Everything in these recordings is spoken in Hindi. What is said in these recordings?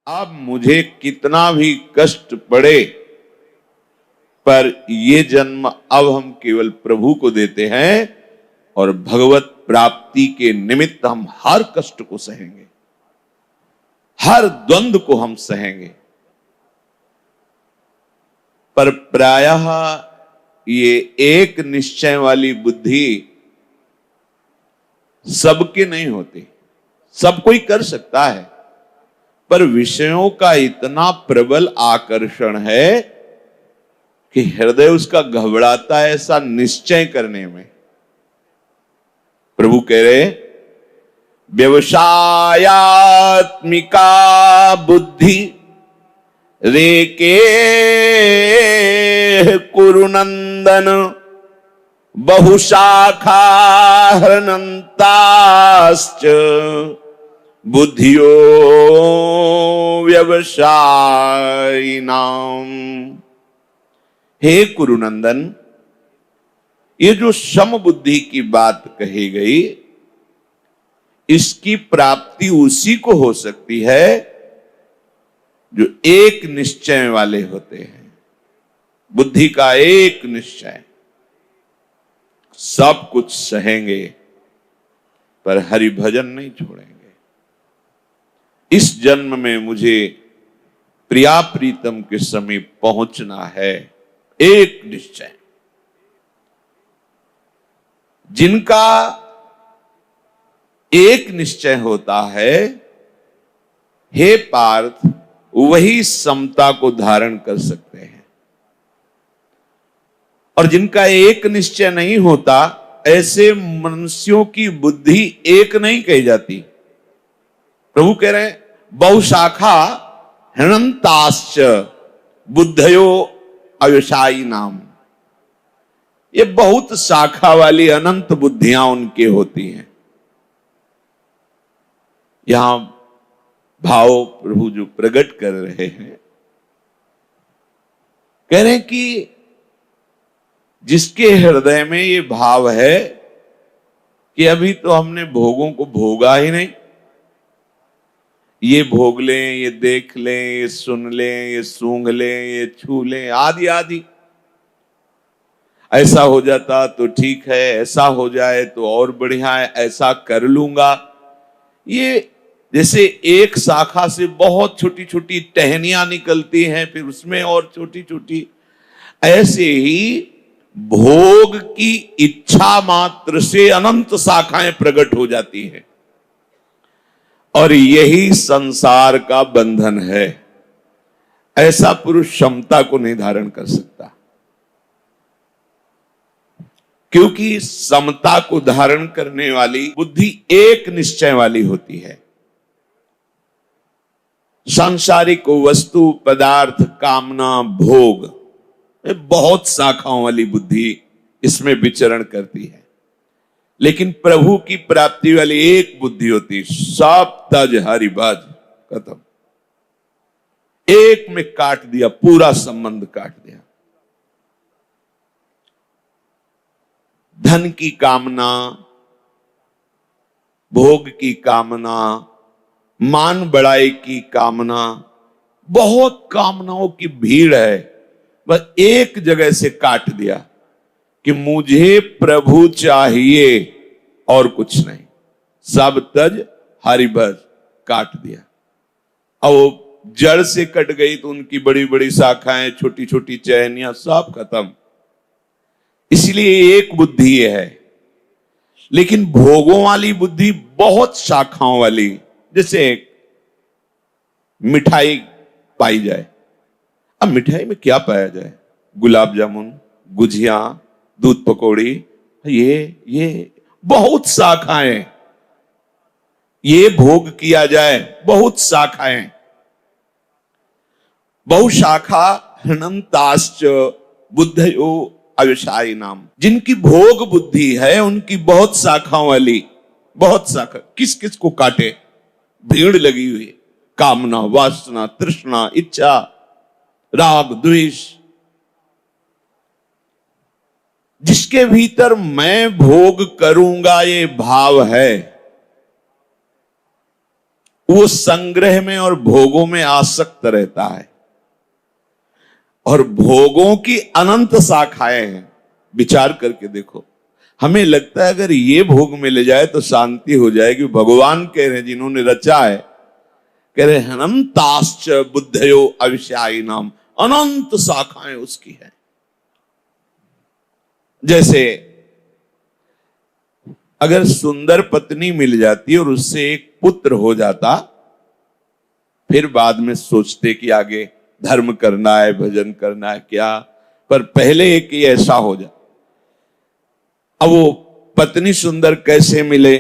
अब मुझे कितना भी कष्ट पड़े, पर ये जन्म अब हम केवल प्रभु को देते हैं और भगवत प्राप्ति के निमित्त हम हर कष्ट को सहेंगे, हर द्वंद्व को हम सहेंगे। पर प्रायः ये एक निश्चय वाली बुद्धि सबके नहीं होती। सब कोई कर सकता है, पर विषयों का इतना प्रबल आकर्षण है कि हृदय उसका घबराता है ऐसा निश्चय करने में। प्रभु कह रहे, व्यवसायात्मिका बुद्धि रेके कुरुनंदन बहुशाखा हृनन्ताश्च बुद्धियो व्यवसायिनाम। हे कुरुनंदन, ये जो सम बुद्धि की बात कही गई, इसकी प्राप्ति उसी को हो सकती है जो एक निश्चय वाले होते हैं। बुद्धि का एक निश्चय, सब कुछ सहेंगे पर हरि भजन नहीं छोड़ेंगे। इस जन्म में मुझे प्रिया प्रीतम के समीप पहुंचना है, एक निश्चय। जिनका एक निश्चय होता है, हे पार्थ, वही समता को धारण कर सकते हैं। और जिनका एक निश्चय नहीं होता, ऐसे मनुष्यों की बुद्धि एक नहीं कही जाती। प्रभु कह रहे हैं, बहुशाखा हृनन्ताश्च बुद्धयो अव्यवसायी नाम। ये बहुत शाखा वाली अनंत बुद्धियां उनके होती हैं। यहां भाव प्रभु जो प्रकट कर रहे हैं, कह रहे हैं कि जिसके हृदय में ये भाव है कि अभी तो हमने भोगों को भोगा ही नहीं, ये भोग लें, ये देख लें, ये सुन लें, ये सूंघ लें, ये छू लें, आदि आदि। ऐसा हो जाता तो ठीक है, ऐसा हो जाए तो और बढ़िया है, ऐसा कर लूंगा। ये जैसे एक शाखा से बहुत छोटी छोटी टहनियां निकलती हैं, फिर उसमें और छोटी छोटी, ऐसे ही भोग की इच्छा मात्र से अनंत शाखाएं प्रकट हो जाती हैं। और यही संसार का बंधन है। ऐसा पुरुष क्षमता को नहीं धारण कर सकता, क्योंकि समता को धारण करने वाली बुद्धि एक निश्चय वाली होती है। सांसारिक वस्तु, पदार्थ, कामना, भोग, बहुत शाखाओं वाली बुद्धि इसमें विचरण करती है। लेकिन प्रभु की प्राप्ति वाली एक बुद्धि होती, सब तज हरिभज, खत्म। एक में काट दिया, पूरा संबंध काट दिया। धन की कामना, भोग की कामना, मान बढ़ाई की कामना, बहुत कामनाओं की भीड़ है, बस एक जगह से काट दिया कि मुझे प्रभु चाहिए और कुछ नहीं। सब तज हरिभज, काट दिया। और वो जड़ से कट गई तो उनकी बड़ी बड़ी शाखाएं, छोटी छोटी चैनियां, सब खत्म। इसलिए एक बुद्धि है। लेकिन भोगों वाली बुद्धि बहुत शाखाओं वाली, जैसे मिठाई पाई जाए। अब मिठाई में क्या पाया जाए? गुलाब जामुन, गुजिया, दूध पकौड़ी, ये बहुत शाखाएं। ये भोग किया जाए, बहुत शाखाएं। बहुशाखा हृनन्ताश्च बुद्धयो अव्यवसायी नाम। जिनकी भोग बुद्धि है, उनकी बहुत शाखाओं वाली, बहुत शाखा। किस किस को काटे? भीड़ लगी हुई, कामना, वासना, तृष्णा, इच्छा, राग, द्वेष। जिसके भीतर मैं भोग करूंगा ये भाव है, वो संग्रह में और भोगों में आसक्त रहता है, और भोगों की अनंत शाखाएं हैं। विचार करके देखो, हमें लगता है अगर ये भोग मिल जाए तो शांति हो जाएगी। भगवान कह रहे हैं, जिन्होंने रचा है, कह रहे हैं अनंताश्च बुद्धयो अविषयाई नाम, अनंत शाखाएं उसकी है। जैसे अगर सुंदर पत्नी मिल जाती और उससे एक पुत्र हो जाता, फिर बाद में सोचते कि आगे धर्म करना है, भजन करना है क्या, पर पहले एक ही ऐसा हो जाए। अब वो पत्नी सुंदर कैसे मिले?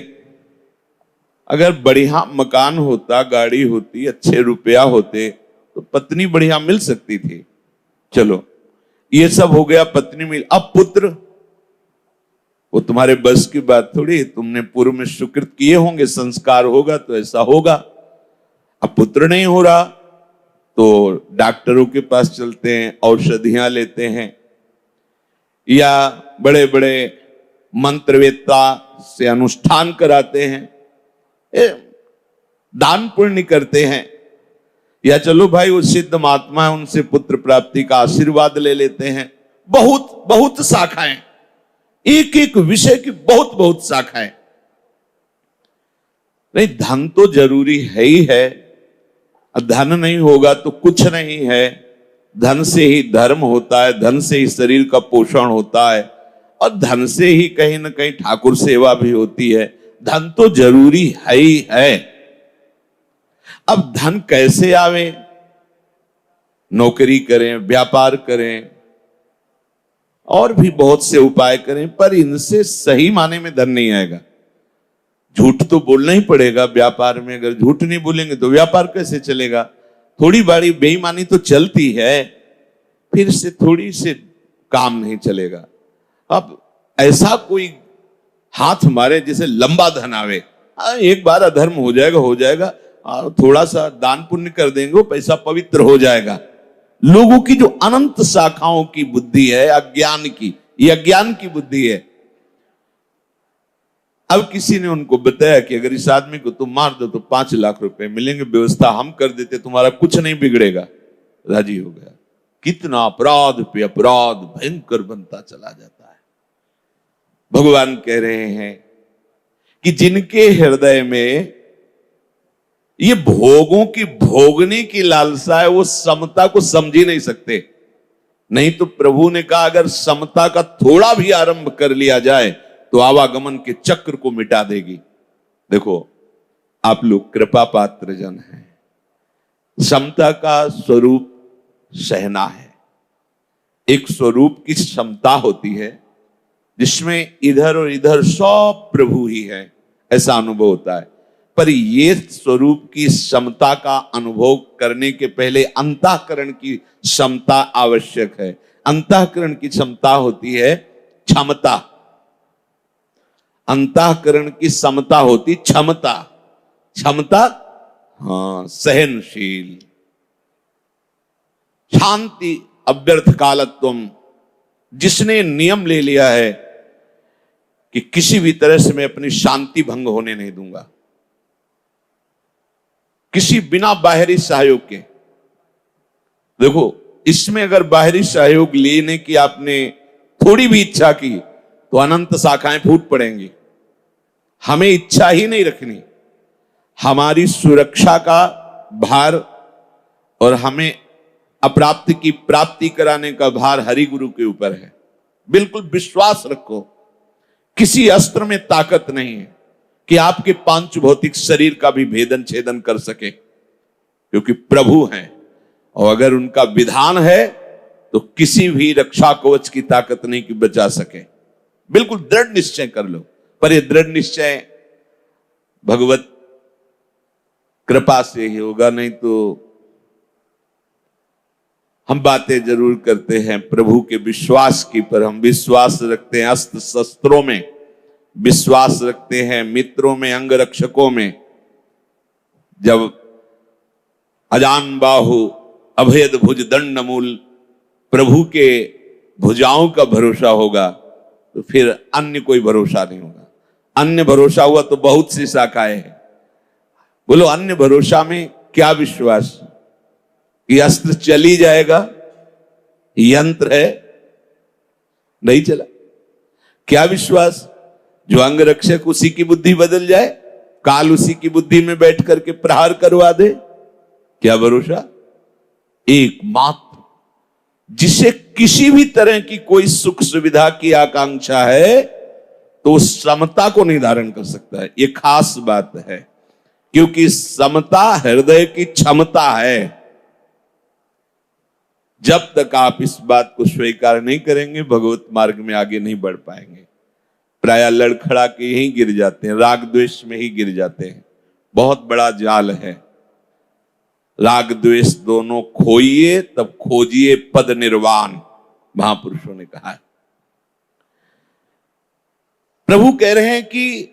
अगर बढ़िया मकान होता, गाड़ी होती, अच्छे रुपया होते, तो पत्नी बढ़िया मिल सकती थी। चलो ये सब हो गया, पत्नी मिल। अब पुत्र, वो तुम्हारे बस की बात थोड़ी, तुमने पूर्व में सुकृत किए होंगे, संस्कार होगा तो ऐसा होगा। अब पुत्र नहीं हो रहा तो डॉक्टरों के पास चलते हैं, औषधियां लेते हैं, या बड़े बड़े मंत्रवेत्ता से अनुष्ठान कराते हैं, दान पुण्य करते हैं, या चलो भाई वो सिद्ध महात्मा है उनसे पुत्र प्राप्ति का आशीर्वाद ले लेते हैं। बहुत बहुत शाखाएं, एक एक विषय की बहुत बहुत शाखाएं। नहीं, धन तो जरूरी है ही है, धन नहीं होगा तो कुछ नहीं है। धन से ही धर्म होता है, धन से ही शरीर का पोषण होता है, और धन से ही कहीं ना कहीं ठाकुर सेवा भी होती है। धन तो जरूरी है ही है। अब धन कैसे आवे? नौकरी करें, व्यापार करें, और भी बहुत से उपाय करें, पर इनसे सही माने में धन नहीं आएगा। झूठ तो बोलना ही पड़ेगा व्यापार में, अगर झूठ नहीं बोलेंगे तो व्यापार कैसे चलेगा? थोड़ी बड़ी बेईमानी तो चलती है, फिर से थोड़ी से काम नहीं चलेगा। अब ऐसा कोई हाथ मारे जिसे लंबा धन आवे, एक बार अधर्म हो जाएगा, हो जाएगा, थोड़ा सा दान पुण्य कर देंगे, वो पैसा पवित्र हो जाएगा। लोगों की जो अनंत शाखाओं की बुद्धि है, अज्ञान की, ये अज्ञान की बुद्धि है। अब किसी ने उनको बताया कि अगर इस आदमी को तुम मार दो तो 5 लाख रुपए मिलेंगे, व्यवस्था हम कर देते, तुम्हारा कुछ नहीं बिगड़ेगा। राजी हो गया। कितना अपराध पे अपराध भयंकर बनता चला जाता है। भगवान कह रहे हैं कि जिनके हृदय में ये भोगों की भोगने की लालसा है, वो समता को समझ ही नहीं सकते। नहीं तो प्रभु ने कहा अगर समता का थोड़ा भी आरंभ कर लिया जाए तो आवागमन के चक्र को मिटा देगी। देखो, आप लोग कृपा पात्र जन हैं। समता का स्वरूप सहना है। एक स्वरूप की क्षमता होती है जिसमें इधर और इधर सब प्रभु ही है, ऐसा अनुभव होता है। पर ये स्वरूप की क्षमता का अनुभव करने के पहले अंतःकरण की क्षमता आवश्यक है। अंतःकरण की क्षमता होती है क्षमता, अंतःकरण की समता होती क्षमता। क्षमता, हाँ, सहनशील, शांति, अव्यर्थ कालत्वम। जिसने नियम ले लिया है कि किसी भी तरह से मैं अपनी शांति भंग होने नहीं दूंगा, किसी बिना बाहरी सहयोग के। देखो, इसमें अगर बाहरी सहयोग लेने की आपने थोड़ी भी इच्छा की तो अनंत शाखाएं फूट पड़ेंगी। हमें इच्छा ही नहीं रखनी। हमारी सुरक्षा का भार और हमें अप्राप्त की प्राप्ति कराने का भार हरि गुरु के ऊपर है। बिल्कुल विश्वास रखो, किसी अस्त्र में ताकत नहीं है कि आपके पांच भौतिक शरीर का भी भेदन छेदन कर सके, क्योंकि प्रभु हैं। और अगर उनका विधान है तो किसी भी रक्षा कवच की ताकत नहीं कि बचा सके। बिल्कुल दृढ़ निश्चय कर लो। पर यह दृढ़ निश्चय भगवत कृपा से ही होगा, नहीं तो हम बातें जरूर करते हैं प्रभु के विश्वास की, पर हम विश्वास रखते हैं अस्त्र शस्त्रों में, विश्वास रखते हैं मित्रों में, अंगरक्षकों में। जब अजान बाहु अभेद भुज दंड मूल प्रभु के भुजाओं का भरोसा होगा तो फिर अन्य कोई भरोसा नहीं होगा। अन्य भरोसा हुआ तो बहुत सी शाखाएं हैं। बोलो, अन्य भरोसा में क्या विश्वास कि अस्त्र चल ही जाएगा? यंत्र है, नहीं चला। क्या विश्वास? जो अंग रक्षक उसी की बुद्धि बदल जाए, काल उसी की बुद्धि में बैठ करके प्रहार करवा दे। क्या भरोसा? एकमात्र जिसे किसी भी तरह की कोई सुख सुविधा की आकांक्षा है तो समता को निर्धारण कर सकता है। यह खास बात है, क्योंकि समता हृदय की क्षमता है। जब तक आप इस बात को स्वीकार नहीं करेंगे, भगवत मार्ग में आगे नहीं बढ़ पाएंगे। प्रायः लड़खड़ा के यहीं गिर जाते हैं, राग द्वेष में ही गिर जाते हैं। बहुत बड़ा जाल है। राग द्वेष दोनों खोइए तब खोजिए पद निर्वाण, महापुरुषों ने कहा है। प्रभु कह रहे हैं कि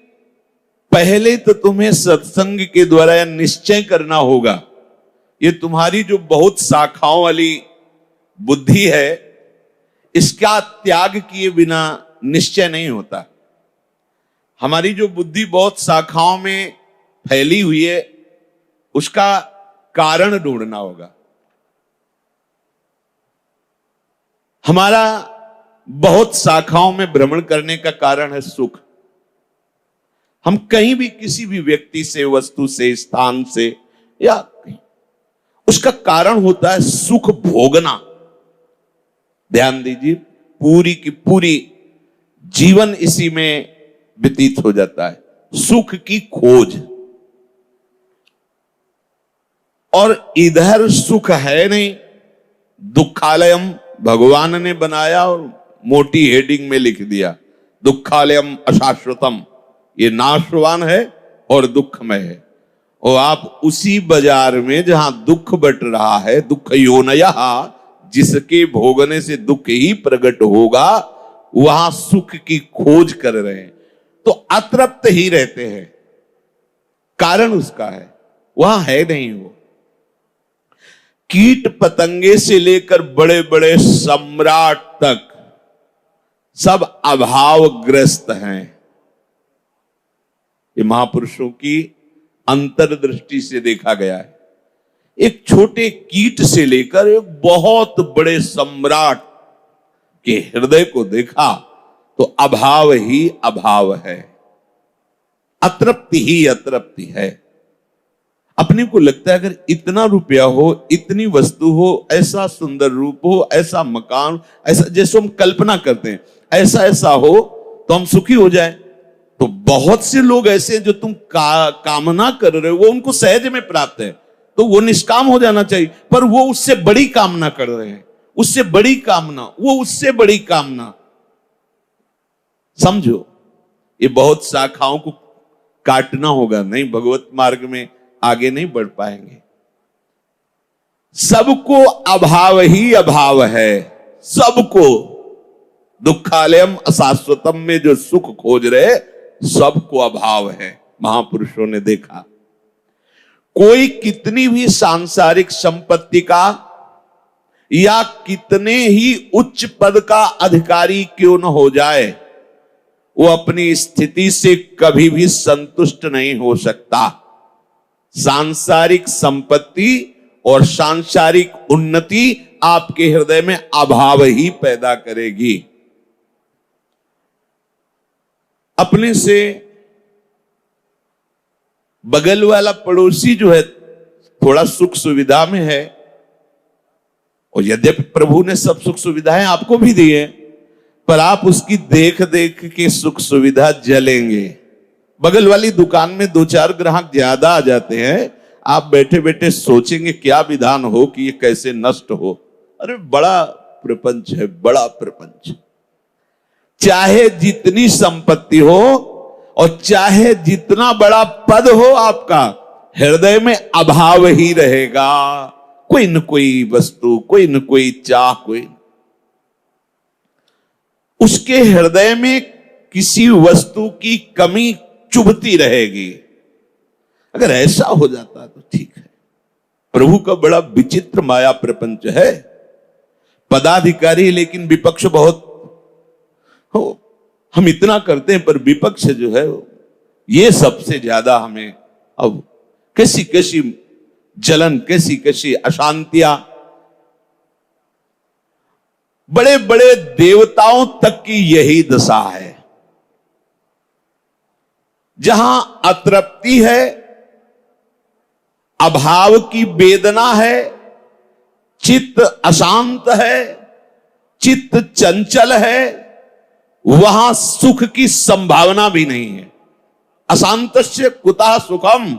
पहले तो तुम्हें सत्संग के द्वारा यह निश्चय करना होगा। ये तुम्हारी जो बहुत शाखाओं वाली बुद्धि है, इसका त्याग किए बिना निश्चय नहीं होता। हमारी जो बुद्धि बहुत शाखाओं में फैली हुई है, उसका कारण ढूंढना होगा। हमारा बहुत शाखाओं में भ्रमण करने का कारण है सुख। हम कहीं भी किसी भी व्यक्ति से, वस्तु से, स्थान से या कहीं, उसका कारण होता है सुख भोगना। ध्यान दीजिए, पूरी की पूरी जीवन इसी में व्यतीत हो जाता है, सुख की खोज। और इधर सुख है नहीं। दुखालयम भगवान ने बनाया और मोटी हेडिंग में लिख दिया, दुखालयम अशाश्वतम, ये नाशवान है और दुखमय है। और आप उसी बाजार में जहां दुख बट रहा है, दुख योनयः, जिसके भोगने से दुख ही प्रकट होगा, वहां सुख की खोज कर रहे हैं तो अतृप्त ही रहते हैं। कारण उसका है, वहां है नहीं वो। कीट पतंगे से लेकर बड़े बड़े सम्राट तक सब अभावग्रस्त हैं। ये महापुरुषों की अंतर्दृष्टि से देखा गया है। एक छोटे कीट से लेकर एक बहुत बड़े सम्राट के हृदय को देखा तो अभाव ही अभाव है, अतृप्ति ही अतृप्ति है। अपने को लगता है अगर इतना रुपया हो, इतनी वस्तु हो, ऐसा सुंदर रूप हो, ऐसा मकान, ऐसा जैसे हम कल्पना करते हैं, ऐसा ऐसा हो तो हम सुखी हो जाए। तो बहुत से लोग ऐसे जो तुम कामना कर रहे हो वो उनको सहज में प्राप्त है, तो वो निष्काम हो जाना चाहिए। पर वो उससे बड़ी कामना कर रहे हैं, उससे बड़ी कामना, वो उससे बड़ी कामना। समझो, ये बहुत शाखाओं को काटना होगा, नहीं भगवत मार्ग में आगे नहीं बढ़ पाएंगे। सबको अभाव ही अभाव है, सबको। दुखालयम अशाश्वतम में जो सुख खोज रहे, सबको अभाव है। महापुरुषों ने देखा, कोई कितनी भी सांसारिक संपत्ति का या कितने ही उच्च पद का अधिकारी क्यों न हो जाए, वो अपनी स्थिति से कभी भी संतुष्ट नहीं हो सकता। सांसारिक संपत्ति और सांसारिक उन्नति आपके हृदय में अभाव ही पैदा करेगी। अपने से बगल वाला पड़ोसी जो है थोड़ा सुख सुविधा में है, और यद्यपि प्रभु ने सब सुख सुविधाएं आपको भी दी है, पर आप उसकी देख देख के सुख सुविधा जलेंगे। बगल वाली दुकान में 2-4 ग्राहक ज्यादा आ जाते हैं, आप बैठे बैठे सोचेंगे क्या विधान हो कि ये कैसे नष्ट हो। अरे बड़ा प्रपंच है, बड़ा प्रपंच। चाहे जितनी संपत्ति हो और चाहे जितना बड़ा पद हो आपका, हृदय में अभाव ही रहेगा। कोई न कोई वस्तु, कोई न कोई चाह, कोई उसके हृदय में किसी वस्तु की कमी चुभती रहेगी। अगर ऐसा हो जाता तो ठीक है। प्रभु का बड़ा विचित्र माया प्रपंच है। पदाधिकारी लेकिन विपक्ष बहुत हो। हम इतना करते हैं पर विपक्ष जो है ये सबसे ज्यादा हमें अब कैसी कैसी जलन, कैसी कैसी अशांतियां। बड़े बड़े देवताओं तक की यही दशा है। जहां अतृप्ति है, अभाव की वेदना है, चित्त अशांत है, चित्त चंचल है, वहां सुख की संभावना भी नहीं है। अशांतस्य कुतः सुखम।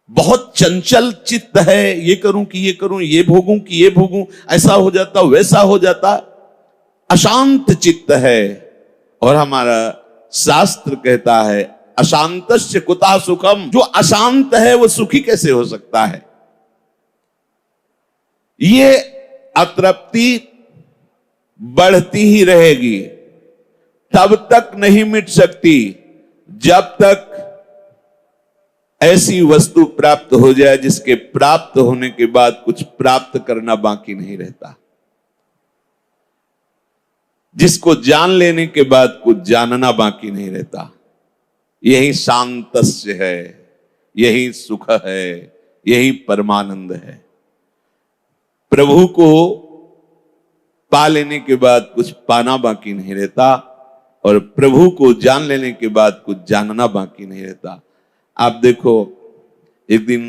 बहुत चंचल चित्त है, ये करूं कि ये करूं, ये भोगूं कि ये भोगूं, ऐसा हो जाता वैसा हो जाता, अशांत चित्त है। और हमारा शास्त्र कहता है अशांतस्य कुतः सुखम। जो अशांत है वो सुखी कैसे हो सकता है? ये अतृप्ति बढ़ती ही रहेगी, तब तक नहीं मिट सकती जब तक ऐसी वस्तु प्राप्त हो जाए जिसके प्राप्त होने के बाद कुछ प्राप्त करना बाकी नहीं रहता, जिसको जान लेने के बाद कुछ जानना बाकी नहीं रहता। यही शांतस्य है, यही सुख है, यही परमानंद है। प्रभु को पा लेने के बाद कुछ पाना बाकी नहीं रहता, और प्रभु को जान लेने के बाद कुछ जानना बाकी नहीं रहता। आप देखो, एक दिन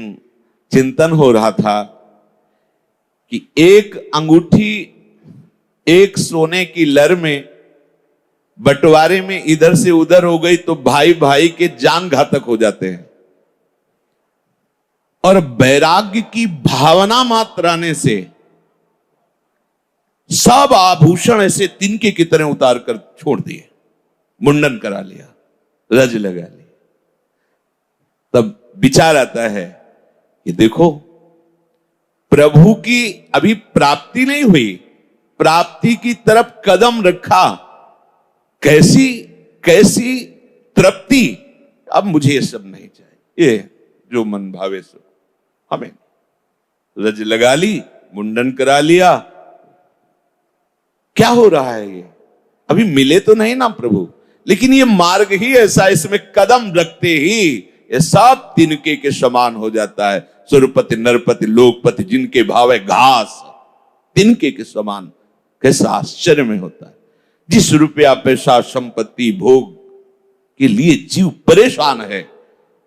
चिंतन हो रहा था कि एक अंगूठी एक सोने की लर में बंटवारे में इधर से उधर हो गई तो भाई भाई के जान घातक हो जाते हैं। और वैराग्य की भावना मात्र आने से सब आभूषण ऐसे तिनके की तरह उतार कर छोड़ दिए, मुंडन करा लिया, रज लगा ली। तब विचार आता है कि देखो, प्रभु की अभी प्राप्ति नहीं हुई, प्राप्ति की तरफ कदम रखा, कैसी कैसी तृप्ति। अब मुझे ये सब नहीं चाहिए, ये जो मन भावे सो हमें। रज लगा ली, मुंडन करा लिया, क्या हो रहा है? ये अभी मिले तो नहीं ना प्रभु, लेकिन ये मार्ग ही ऐसा, इसमें कदम रखते ही ये सब तिनके के समान हो जाता है। सुरपति नरपति लोकपति जिनके भाव है घास, तिनके के समान। कैसा आश्चर्य में होता है। जिस रुपया पैसा संपत्ति भोग के लिए जीव परेशान है,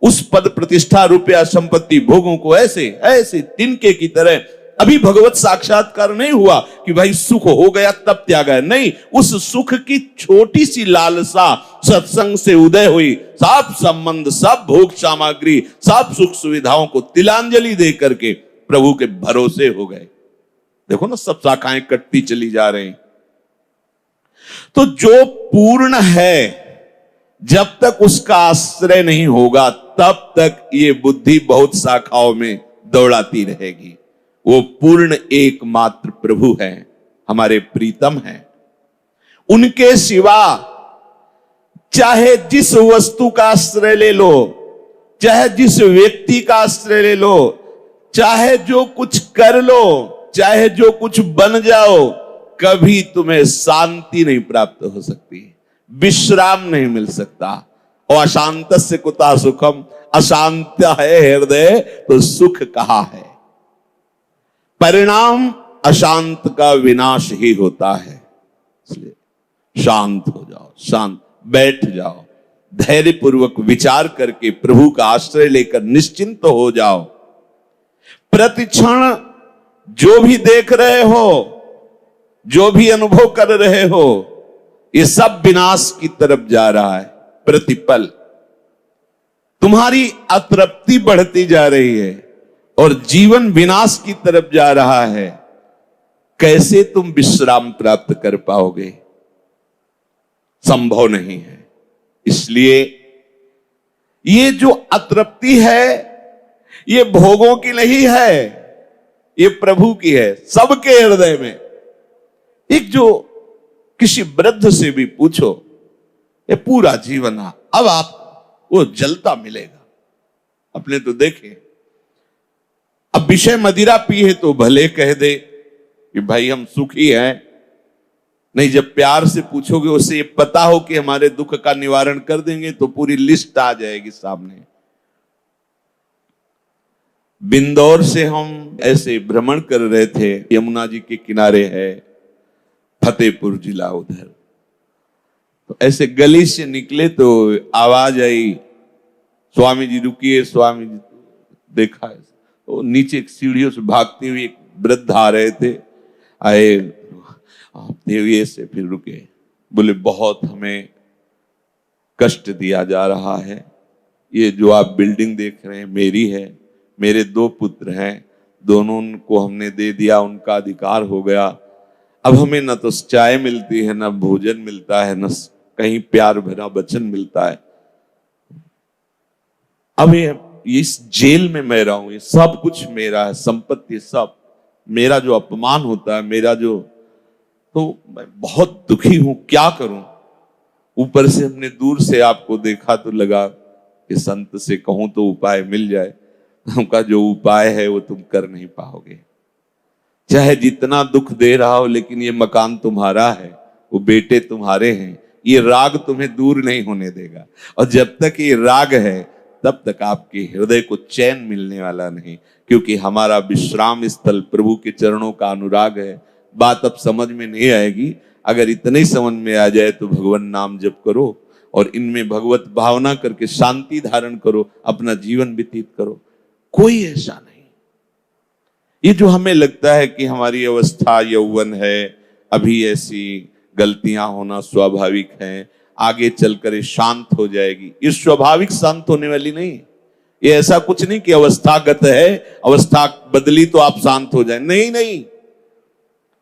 उस पद प्रतिष्ठा रुपया संपत्ति भोगों को ऐसे ऐसे तिनके की तरह, अभी भगवत साक्षात्कार नहीं हुआ कि भाई सुख हो गया तब त्याग है, नहीं। उस सुख की छोटी सी लालसा सत्संग से उदय हुई, सब संबंध, सब भोग सामग्री, सब सुख सुविधाओं को तिलांजलि दे करके प्रभु के भरोसे हो गए। देखो ना, सब शाखाएं कटती चली जा रही। तो जो पूर्ण है, जब तक उसका आश्रय नहीं होगा तब तक ये बुद्धि बहुत शाखाओं में दौड़ाती रहेगी। वो पूर्ण एकमात्र प्रभु है, हमारे प्रीतम हैं। उनके सिवा चाहे जिस वस्तु का आश्रय ले लो, चाहे जिस व्यक्ति का आश्रय ले लो, चाहे जो कुछ कर लो, चाहे जो कुछ बन जाओ, कभी तुम्हें शांति नहीं प्राप्त हो सकती, विश्राम नहीं मिल सकता। और अशांतस्य कुतः सुखम, अशांत है हृदय तो सुख कहाँ है। परिणाम अशांत का विनाश ही होता है। इसलिए शांत हो जाओ, शांत बैठ जाओ, धैर्य पूर्वक विचार करके प्रभु का आश्रय लेकर निश्चिंत हो जाओ। प्रतिक्षण जो भी देख रहे हो, जो भी अनुभव कर रहे हो, ये सब विनाश की तरफ जा रहा है। प्रतिपल तुम्हारी अतृप्ति बढ़ती जा रही है और जीवन विनाश की तरफ जा रहा है। कैसे तुम विश्राम प्राप्त कर पाओगे? संभव नहीं है। इसलिए ये जो अतृप्ति है, ये भोगों की नहीं है, ये प्रभु की है, सबके हृदय में। एक जो किसी वृद्ध से भी पूछो, ये पूरा जीवन अब आप वो जलता मिलेगा। अपने तो देखे, अब विषय मदिरा पी है तो भले कह दे कि भाई हम सुखी हैं, नहीं जब प्यार से पूछोगे, उसे ये पता हो कि हमारे दुख का निवारण कर देंगे, तो पूरी लिस्ट आ जाएगी सामने। बिंदौर से हम ऐसे भ्रमण कर रहे थे, यमुना जी के किनारे है फतेहपुर जिला उधर, तो ऐसे गली से निकले तो आवाज आई, स्वामी जी रुकिए, स्वामी जी। देखा तो नीचे एक सीढ़ियों से भागते हुए एक वृद्ध आ रहे थे, आए देविये से, फिर रुके, बोले बहुत हमें कष्ट दिया जा रहा है, ये जो आप बिल्डिंग देख रहे हैं मेरी है, मेरे 2 पुत्र हैं, दोनों को हमने दे दिया, उनका अधिकार हो गया, अब हमें न तो चाय मिलती है, न भोजन मिलता है, न कहीं प्यार भरा वचन मिलता है। अब ये इस जेल में मैं रहा हूं, ये सब कुछ मेरा है, संपत्ति सब मेरा, जो अपमान होता है मेरा, जो, तो मैं बहुत दुखी हूं, क्या करूं। ऊपर से हमने दूर से आपको देखा तो लगा कि संत से कहूं तो उपाय मिल जाए, उनका जो उपाय है वो तुम कर नहीं पाओगे, चाहे जितना दुख दे रहा हो, लेकिन ये मकान तुम्हारा है, वो बेटे तुम्हारे हैं, ये राग तुम्हें दूर नहीं होने देगा, और जब तक ये राग है तब तक आपके हृदय को चैन मिलने वाला नहीं, क्योंकि हमारा विश्राम स्थल प्रभु के चरणों का अनुराग है। बात अब समझ में नहीं आएगी, अगर इतने ही समझ में आ जाए तो भगवान नाम जप करो और इनमें भगवत भावना करके शांति धारण करो, अपना जीवन व्यतीत करो। कोई ऐसा नहीं, ये जो हमें लगता है कि हमारी अवस्था यौवन है, अभी ऐसी गलतियां होना स्वाभाविक है, आगे चलकर शांत हो जाएगी, ये स्वाभाविक शांत होने वाली नहीं। ये ऐसा कुछ नहीं कि अवस्थागत है, अवस्था बदली तो आप शांत हो जाए, नहीं नहीं,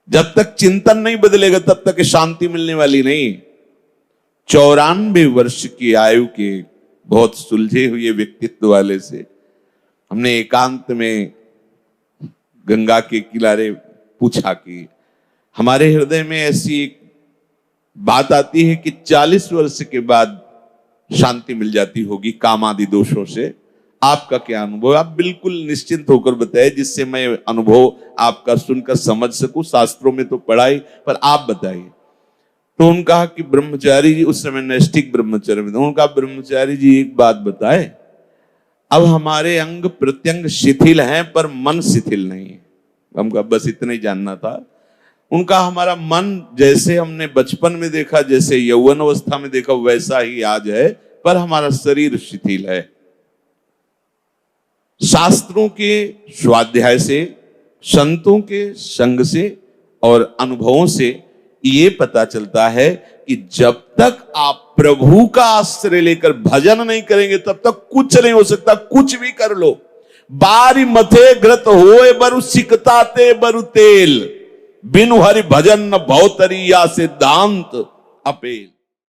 जब तक चिंतन नहीं बदलेगा तब तक शांति मिलने वाली नहीं। 94 वर्ष की आयु के बहुत सुलझे हुए व्यक्तित्व वाले से हमने एकांत में गंगा के किनारे पूछा कि हमारे हृदय में ऐसी एक बात आती है कि 40 वर्ष के बाद शांति मिल जाती होगी काम आदि दोषों से, आपका क्या अनुभव? आप बिल्कुल निश्चिंत होकर बताएं, जिससे मैं अनुभव आपका सुनकर समझ सकूं। शास्त्रों में तो पढ़ाई, पर आप बताइए। तो उन्होंने कहा कि ब्रह्मचारी जी, उस समय नैष्ठिक ब्रह्मचर्य में, उन्होंने कहा ब्रह्मचारी जी एक बात बताए, अब हमारे अंग प्रत्यंग शिथिल हैं पर मन शिथिल नहीं है। हमका बस इतना ही जानना था। उनका हमारा मन जैसे हमने बचपन में देखा, जैसे यौवन अवस्था में देखा, वैसा ही आज है, पर हमारा शरीर शिथिल है। शास्त्रों के स्वाध्याय से, संतों के संग से और अनुभवों से ये पता चलता है कि जब तक आप प्रभु का आश्रय लेकर भजन नहीं करेंगे तब तक कुछ नहीं हो सकता। कुछ भी कर लो, बारी मथे घृत होए बरु सिकताते बरु तेल, बिनु हरि भजन न भवतरिया सिद्धांत अपेल।